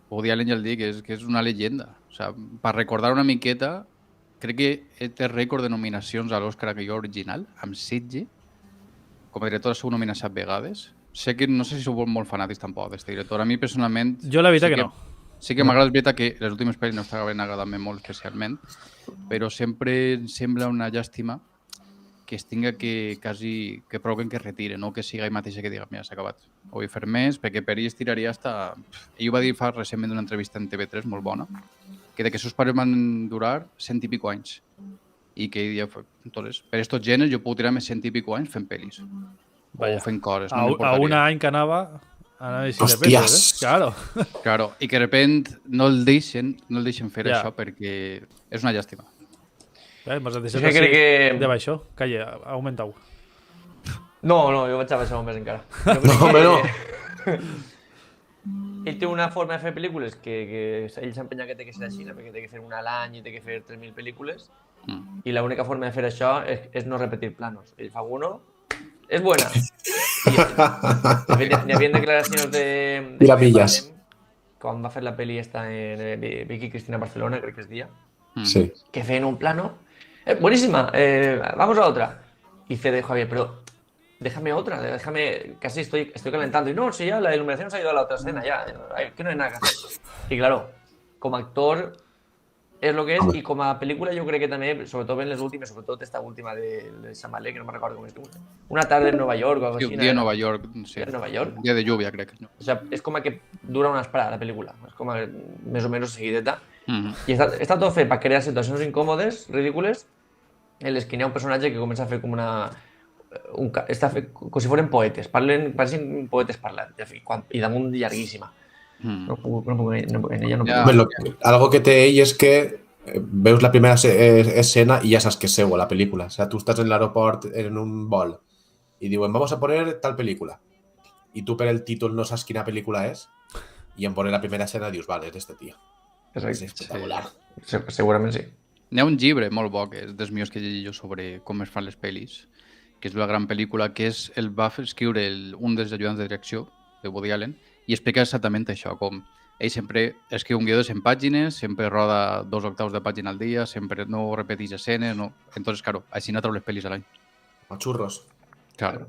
Woody Allen ja el dic, que és una llegenda. O sigui, per recordar una miqueta, crec que té rècord de nominacions a l'Oscar a millor original, amb 16. Com a director ha sigut nominat 7 vegades. Sé que no sé si sou molt fanàtics tampoc d'aquest director. A mi, personalment, Jo la veritat que no. Sí que m'agrada, és veritat que les últimes pel·lis no estaven agradant-me molt especialment, però sempre em sembla una llàstima que es tinga que quasi que proven que es retire, no que siga ell mateix que diga, mira, s'ha acabat. Ho vull fer més, perquè per ell es tiraria hasta... Ell ho va dir fa recentment d'una entrevista en TV3 molt bona, que de que sus pares van durar 100 i pico anys. I que ell ja fa... Entonces, per estos genes jo puc tirar-me 100 i pico anys fent pel·lis. Vaya. O fent coses, A no m'importaria. un any que anava a veure si Hòsties! Claro. Claro, i que de repent no el deixen fer Ja. això perquè és una llàstima. M'has És que crec que... de baixó. Calla, augmenta-ho. No, jo vaig abaixar més encara. No, home, no. Ell té una forma de fer pel·lícules que ell s'empenya que té que ser així, perquè té que fer una a l'any i té que fer 3.000 pel·lícules, i l'única forma de fer això és no repetir planos. Ell fa uno, és buena. De fet, n'hi havia declaracions de I la pilles. quan va fer la pel·li esta en Vicky Cristina Barcelona, crec que es dia, Sí. que feien un plano, buenísima, vamos a otra. Y dice Javier, pero déjame otra, casi estoy calentando. Y no, si ya la iluminación se ha ido a la otra escena, ya, que no hay nada que hacer. Y claro, como actor es lo que es, y como a película yo creo que también, sobre todo en las últimas, sobre todo esta última de Samalé, que no me recuerdo cómo es, Una tarde en Nueva York o algo Sí, así. un dia a Nova York, sí. Dia a Nova York. Un dia de lluvia, crec. O sea, es como que dura una esperada la película, es como más o menos seguideta. Y està tot fet per crear situacions incòmodes, ridícules, en les que hi ha un personatge que comença a fer com una... està fet com si foren poetes, parecen poetes parlant, i damunt llarguíssima. No puc en ella no Ja. puc. Algo que té ell és que veus la primera escena i ja saps que és seu a la pel·lícula. O sea, tu estàs en l'aeroport en un vol i diuen, vamos a poner tal pel·lícula. I tu per el títol no saps quina pel·lícula és i en poner la primera escena dius, vale, és d'este tio. És espectacular. Segurament sí. N'hi ha un llibre molt bo, que és dels meus que llegir jo sobre com es fan les pel·lis, que és una gran pel·lícula, que és el va escriure un dels ajudants de direcció de Woody Allen i explica exactament això, com ell sempre escriu un guió de 100 pàgines, sempre roda 2 octaus de pàgina al dia, sempre no repeteix escenes, no... Entonces, claro, així no treu les pel·lis a l'any. A xurros. Claro.